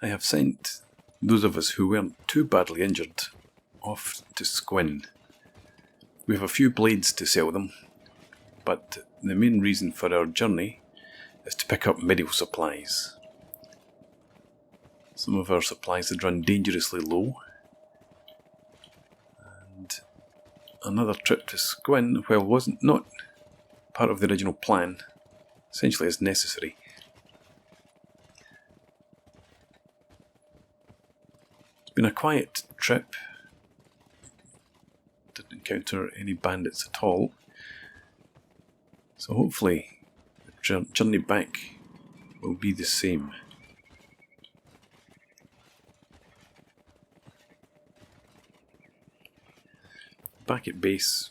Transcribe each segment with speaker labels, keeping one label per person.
Speaker 1: I have sent those of us who weren't too badly injured off to Squin. We have a few blades to sell them, but the main reason for our journey is to pick up medical supplies. Some of our supplies had run dangerously low, and another trip to Squin, while wasn't not part of the original plan, essentially is necessary. It's been a quiet trip. Didn't encounter any bandits at all. So hopefully the journey back will be the same. Back at base,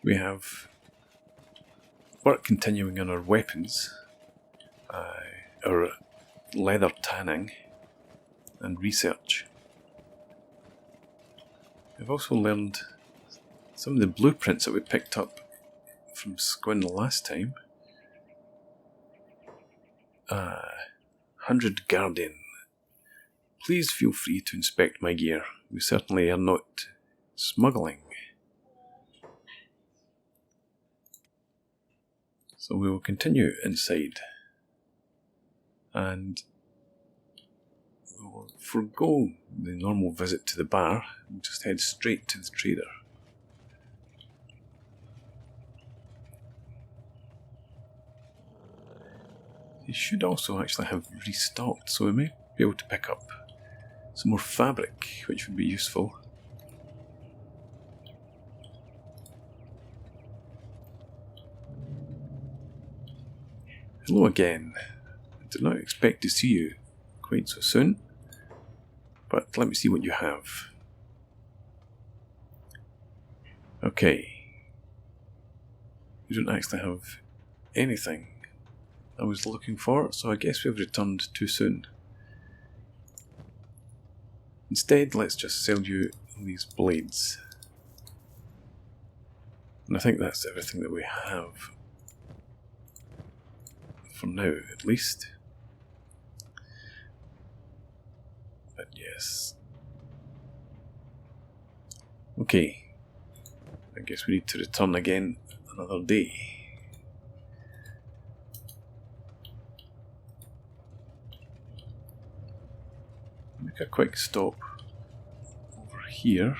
Speaker 1: we have work continuing on our weapons, our leather tanning, and research. I've also learned some of the blueprints that we picked up from Squin last time. 100 Guardian. Please feel free to inspect my gear. We certainly are not smuggling. So we will continue inside. And we'll forego the normal visit to the bar and just head straight to the trader. He should also actually have restocked, so we may be able to pick up some more fabric, which would be useful. Hello again. I did not expect to see you quite so soon, but let me see what you have. Okay. You don't actually have anything I was looking for, so I guess we've returned too soon. Instead, let's just sell you these blades. And I think that's everything that we have. For now, at least. But yes. Okay. I guess we need to return again another day. Make a quick stop over here.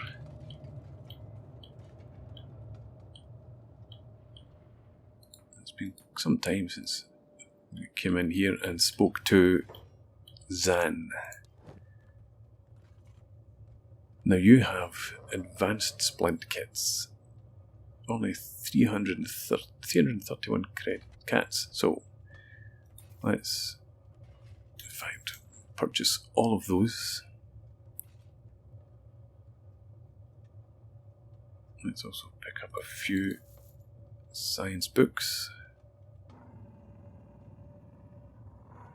Speaker 1: It's been some time since we came in here and spoke to Zan. Now you have advanced splint kits. Only 331 cats, so let's in fact purchase all of those. Let's also pick up a few science books.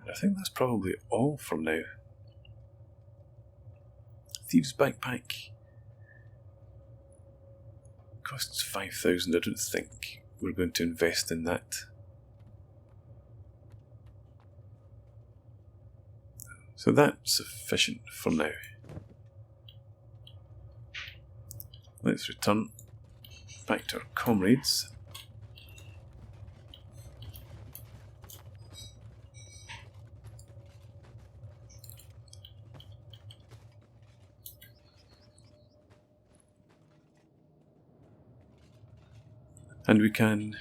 Speaker 1: I think that's probably all for now. Thieves' backpack costs 5,000. I don't think we're going to invest in that. So that's sufficient for now. Let's return back to our comrades. And we can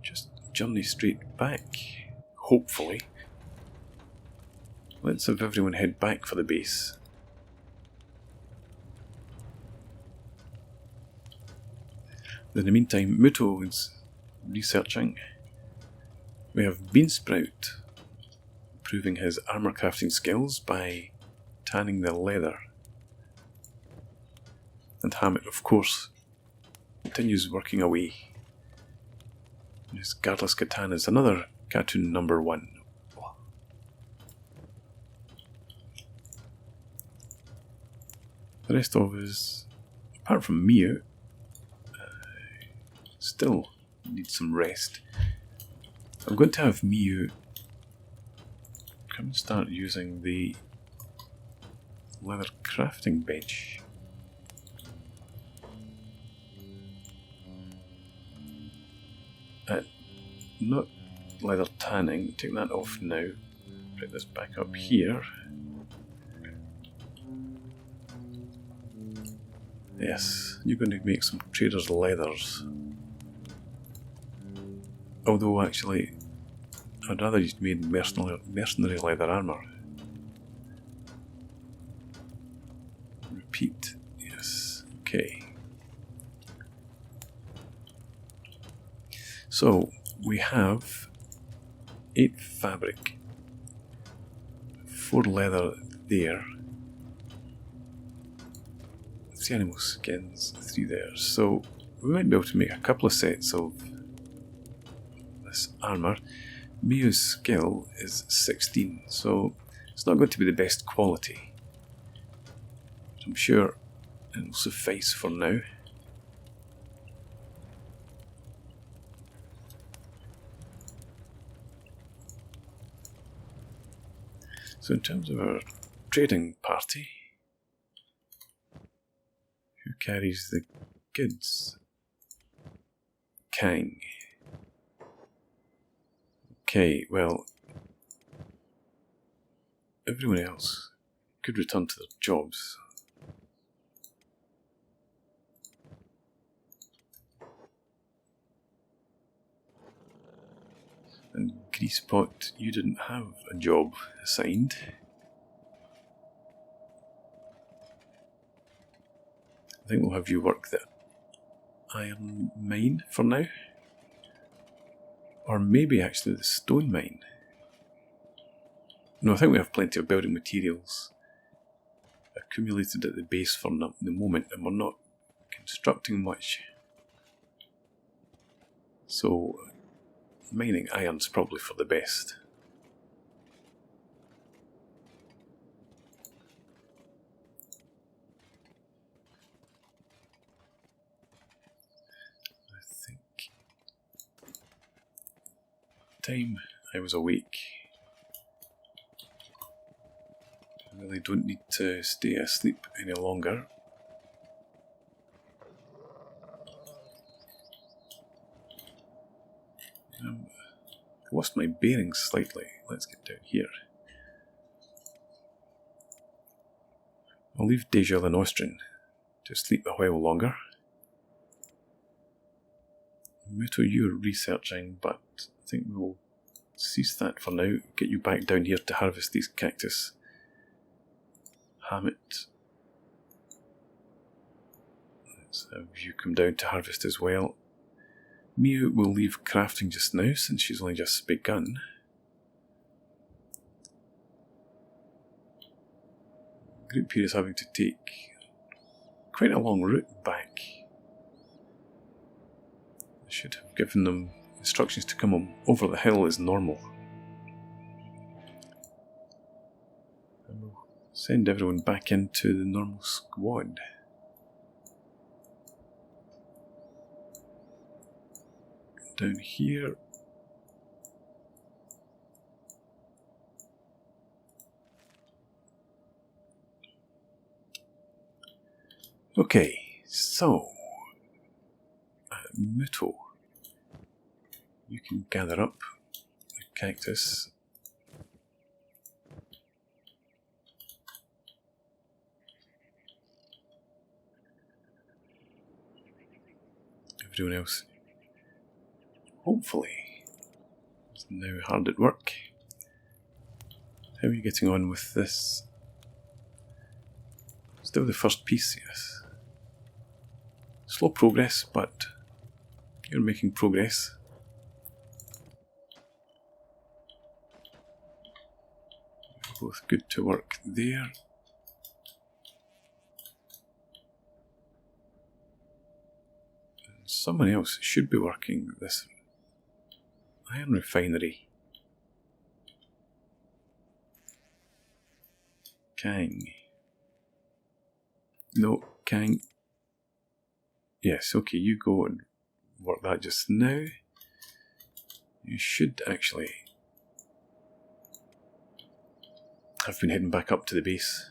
Speaker 1: just journey straight back, hopefully. Let's have everyone head back for the base. In the meantime, Muto is researching. We have Beansprout improving his armour crafting skills by tanning the leather. And Hammett, of course, continues working away. His guardless katana is another cartoon number 1. The rest of us, apart from Miu, still need some rest. I'm going to have Miu come and start using the leather crafting bench. Not leather tanning, take that off now. Bring this back up here. Yes, you're going to make some trader's leathers. Although actually, I'd rather you'd made mercenary leather armour. Repeat, yes, okay. So, we have 8 fabric, 4 leather there, 3 animal skins, 3 there. So, we might be able to make a couple of sets of this armour. Mia's skill is 16, so it's not going to be the best quality. But I'm sure it'll suffice for now. So in terms of our trading party, who carries the goods? Kang. Okay, well, everyone else could return to their jobs. And Greasepot, you didn't have a job assigned. I think we'll have you work the iron mine for now. Or maybe actually the stone mine. No, I think we have plenty of building materials accumulated at the base for the moment, and we're not constructing much. So mining iron's probably for the best. I think time I was awake. I really don't need to stay asleep any longer. I lost my bearings slightly. Let's get down here. I'll leave Deja the Nostrin to sleep a while longer. Muto, you're researching, but I think we'll cease that for now. Get you back down here to harvest these cactus. Hammett, let's have you come down to harvest as well. Mia will leave crafting just now since she's only just begun. Group here is having to take quite a long route back. I should have given them instructions to come over the hill as normal. And we'll send everyone back into the normal squad. Down here. Okay, so Muto, you can gather up the cactus. Everyone else, hopefully, is now hard at work. How are you getting on with this? Still the first piece, yes. Slow progress, but you're making progress. Both good to work there. And someone else should be working this iron refinery. Kang. No, Kang. Yes, okay, you go and work that just now. You should actually have been heading back up to the base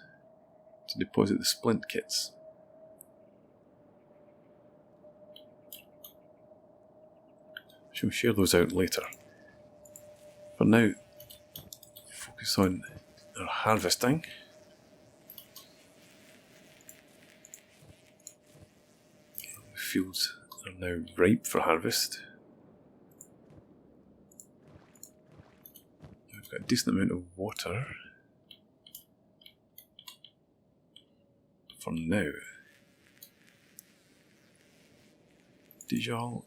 Speaker 1: to deposit the splint kits. She'll share those out later. For now, focus on our harvesting. The fields are now ripe for harvest. We've got a decent amount of water for now. Did y'all...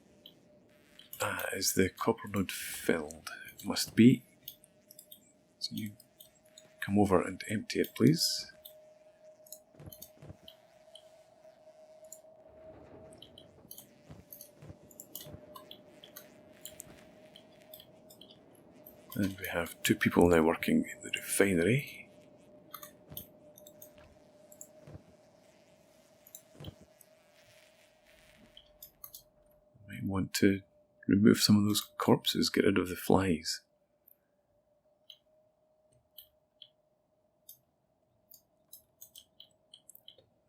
Speaker 1: is the copper node filled? It must be. So you come over and empty it, please. And we have 2 people now working in the refinery. Might want to remove some of those corpses, get rid of the flies.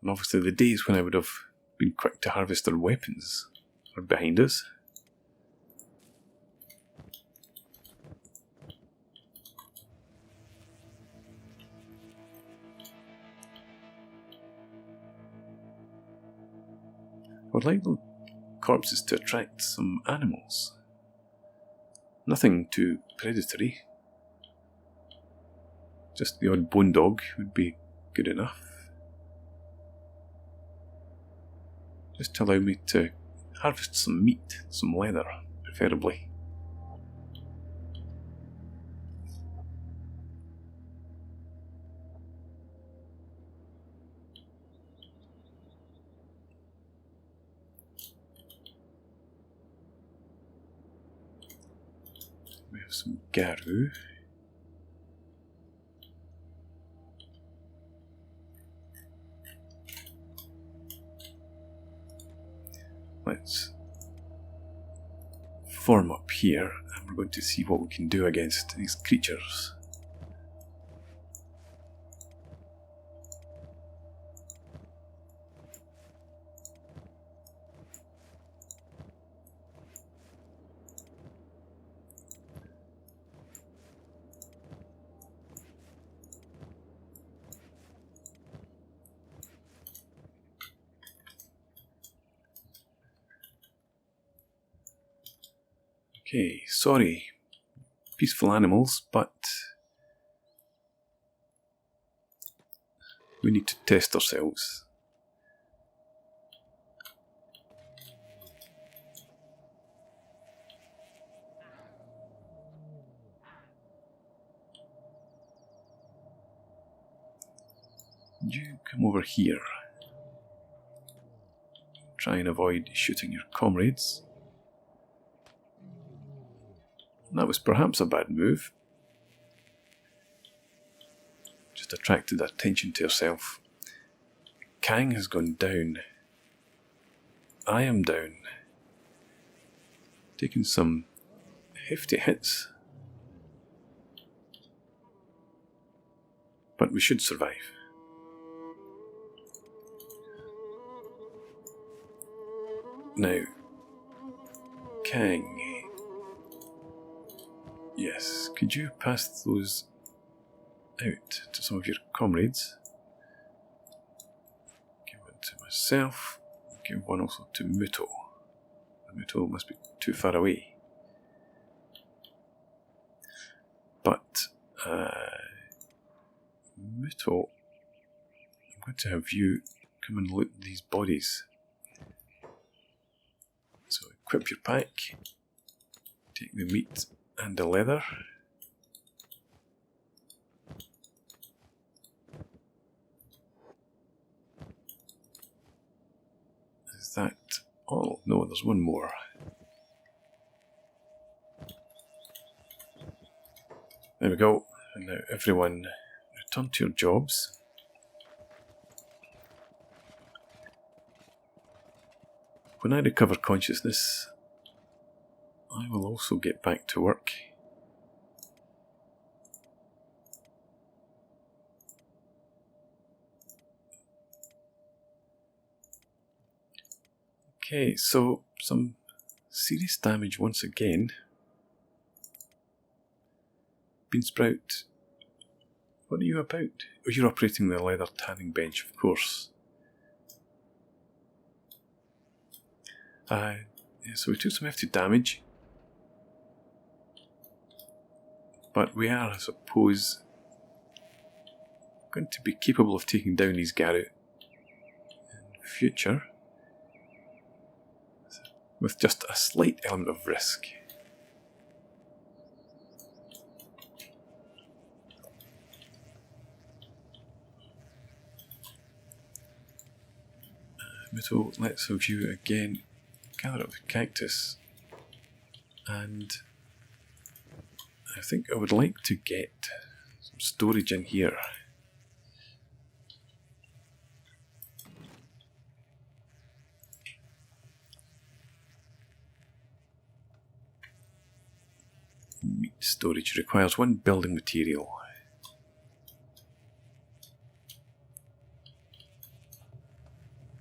Speaker 1: And obviously the days when I would have been quick to harvest their weapons are behind us. I would like the corpses to attract some animals. Nothing too predatory. Just the odd bone dog would be good enough. Just to allow me to harvest some meat, some leather, preferably. We have some Garu. Let's form up here, and we're going to see what we can do against these creatures. Okay, sorry, peaceful animals, but we need to test ourselves. You come over here. Try and avoid shooting your comrades. That was perhaps a bad move. Just attracted attention to herself. Kang has gone down. I am down. Taking some hefty hits. But we should survive. Now, Kang. Yes, could you pass those out to some of your comrades? Give one to myself. Give one also to Muto. Muto must be too far away. But, Muto, I'm going to have you come and loot these bodies. So equip your pack. Take the meat and the leather. Is that all? No, there's one more. There we go. And now everyone return to your jobs. When I recover consciousness, I will also get back to work. Okay, so some serious damage once again. Beansprout, what are you about? Oh, you're operating the leather tanning bench, of course. Yeah, so we took some hefty damage. But we are, I suppose, going to be capable of taking down these Garu in future. With just a slight element of risk. Mito, let's have you again gather up the cactus, and I think I would like to get some storage in here. Meat storage requires 1 building material.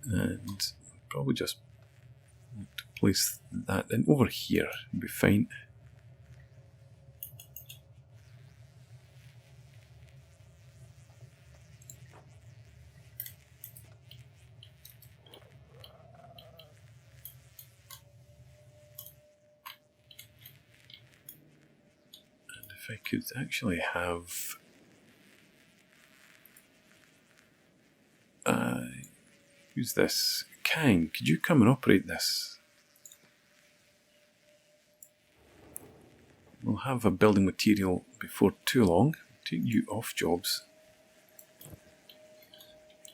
Speaker 1: And probably just place that in over here, it'll be fine. And if I could actually have who's this? Kang, could you come and operate this? We'll have a building material before too long. Take you off jobs.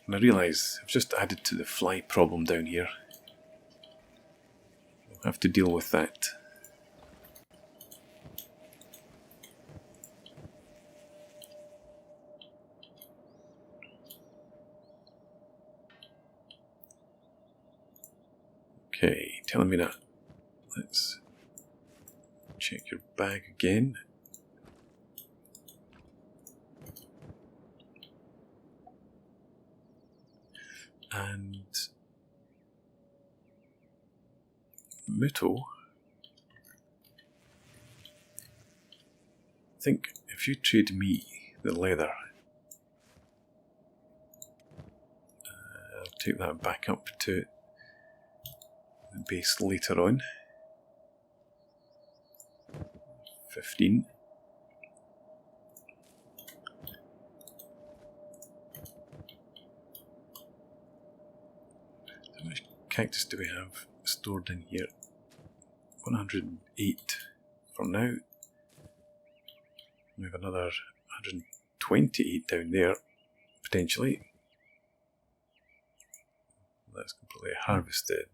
Speaker 1: And I realise I've just added to the fly problem down here. We'll have to deal with that. Okay, telling me that. Let's check your bag again. And Muto, I think if you trade me the leather, I'll take that back up to the base later on. 15. How much cactus do we have stored in here? 108 for now. We have another 128 down there, potentially. That's completely harvested.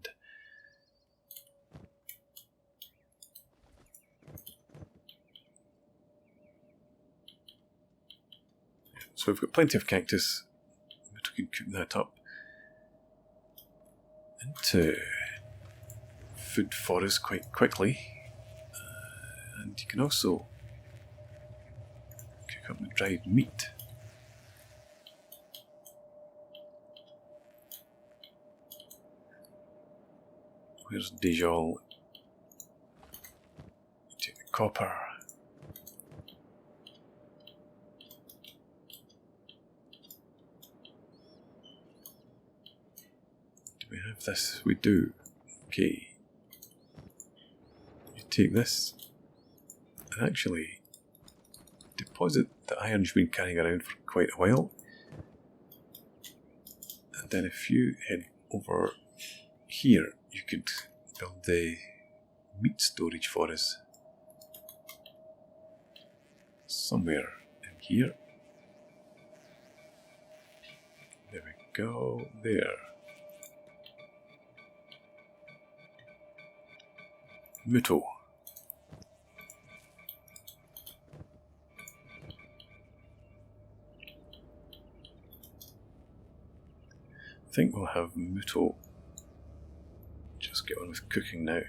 Speaker 1: So we've got plenty of cactus. We can cook that up into food for us quite quickly. And you can also cook up the dried meat. Where's Dejol? Take the copper. Do we have this? We do. Okay. You take this and actually deposit the iron you've been carrying around for quite a while. And then if you head over here, you could build the meat storage for us. Somewhere in here. There we go. There. Muto. I think we'll have Muto just get on with cooking now.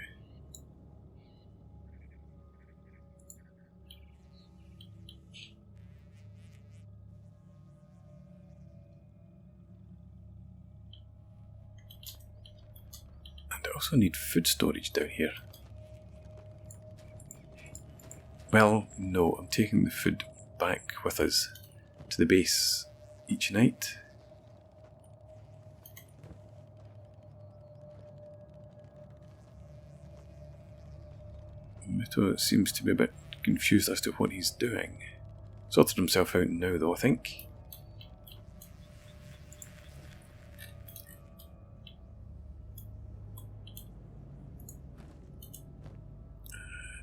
Speaker 1: And also need food storage down here. Well, no, I'm taking the food back with us to the base each night. Muto seems to be a bit confused as to what he's doing. Sorted himself out now though, I think.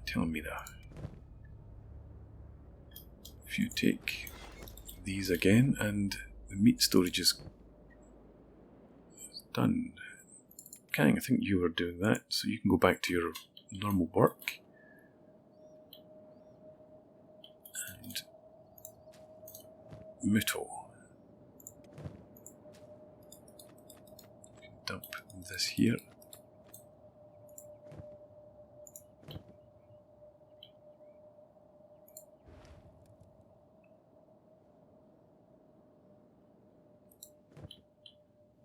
Speaker 1: Telling me that. If you take these again, and the meat storage is done. Kang, I think you were doing that, so you can go back to your normal work. And Muto. Dump this here.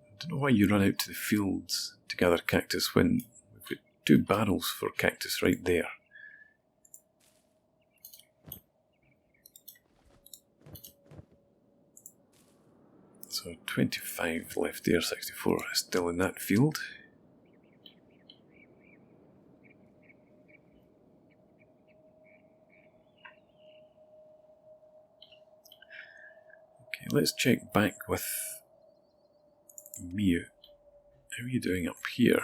Speaker 1: I don't know why you run out to the fields to gather cactus when we've got 2 barrels for cactus right there. So 25 left there, 64 still in that field. Okay, let's check back with Miu. How are you doing up here?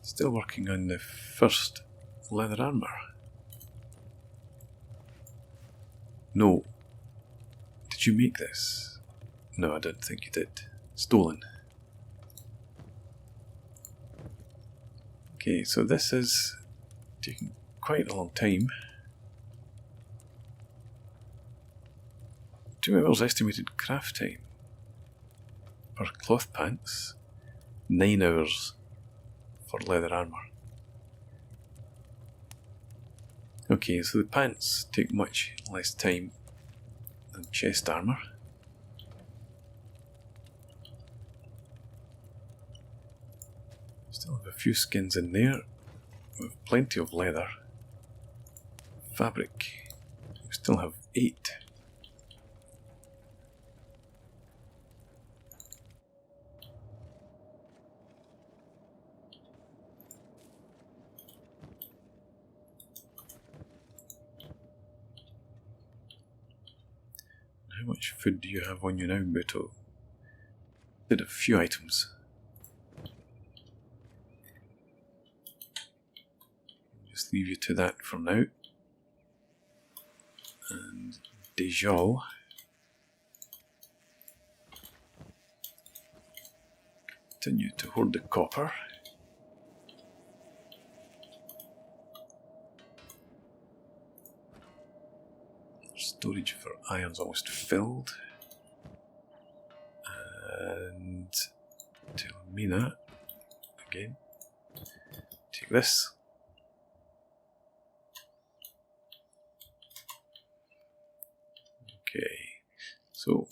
Speaker 1: Still working on the first leather armour. No. Did you make this? No, I don't think you did. Stolen. Okay, so this is taking quite a long time. 2 hours estimated craft time for cloth pants, 9 hours for leather armour. Okay, so the pants take much less time than chest armour. Still have a few skins in there. We have plenty of leather. Fabric. We still have 8. How much food do you have on you now, Muto? Did a few items. Just leave you to that for now. And Dejal. Continue to hoard the copper. Storage for iron's almost filled. And Telmina again. Take this. Okay, so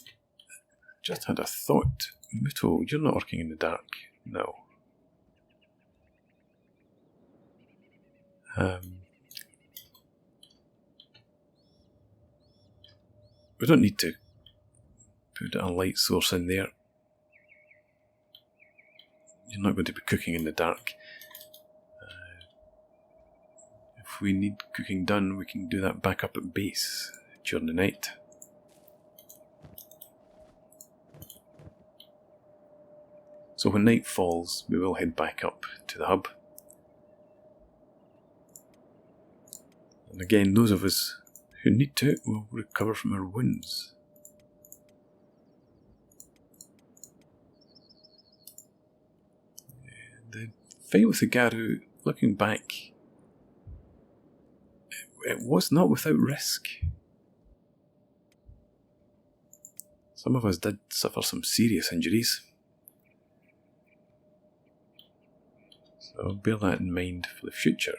Speaker 1: just had a thought. Muto, you're not working in the dark. No. We don't need to put a light source in there. You're not going to be cooking in the dark. If we need cooking done, we can do that back up at base during the night. So when night falls, we will head back up to the hub. And again, those of us who need to will recover from our wounds. The fight with the Garu, looking back, it was not without risk. Some of us did suffer some serious injuries. So bear that in mind for the future.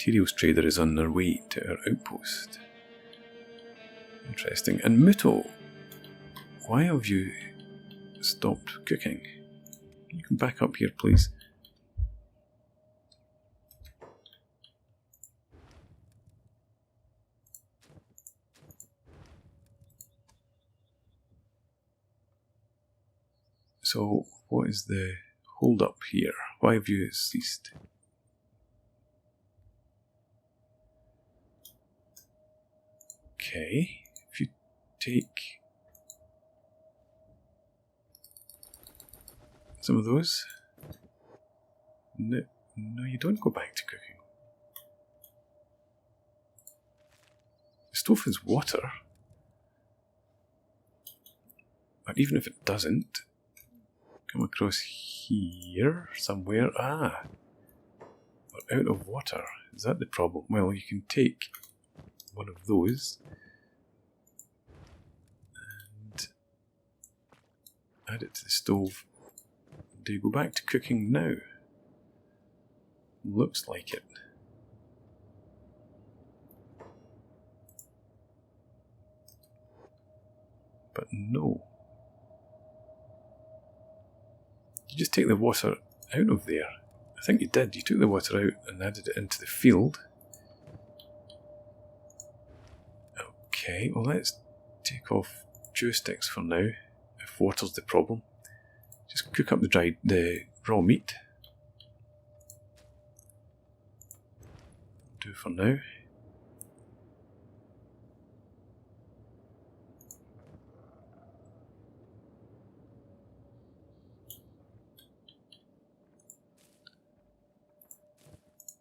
Speaker 1: Materials trader is on their way to our outpost. Interesting. And Muto, why have you stopped cooking? You can back up here, please. So, what is the hold up here? Why have you ceased? Okay, if you take some of those. No, you don't go back to cooking. The stove has water. But even if it doesn't, come across here somewhere. Ah, we're out of water. Is that the problem? Well, you can take one of those and add it to the stove. Do you go back to cooking now? Looks like it. But no. You just take the water out of there. I think you did. You took the water out and added it into the field. Okay, well let's take off joysticks for now, if water's the problem. Just cook up the raw meat. Do for now.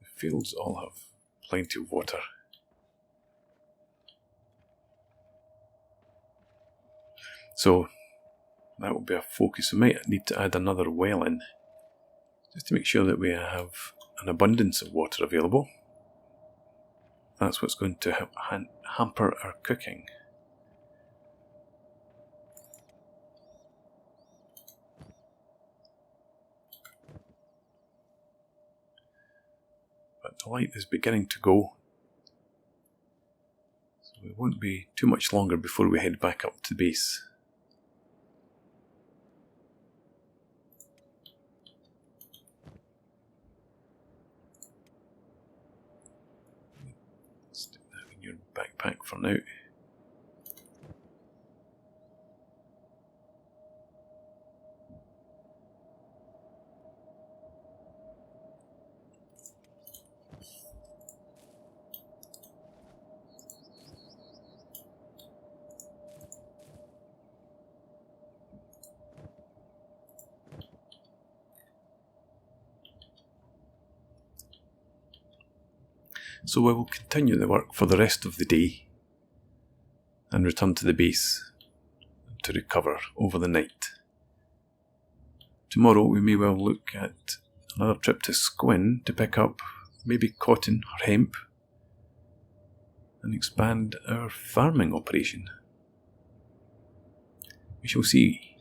Speaker 1: The fields all have plenty of water. So that will be a focus. We might need to add another well in, just to make sure that we have an abundance of water available. That's what's going to hamper our cooking. But the light is beginning to go, so it won't be too much longer before we head back up to the base. Stick that in your backpack for now. So we will continue the work for the rest of the day and return to the base to recover over the night. Tomorrow we may well look at another trip to Squin to pick up maybe cotton or hemp and expand our farming operation. We shall see.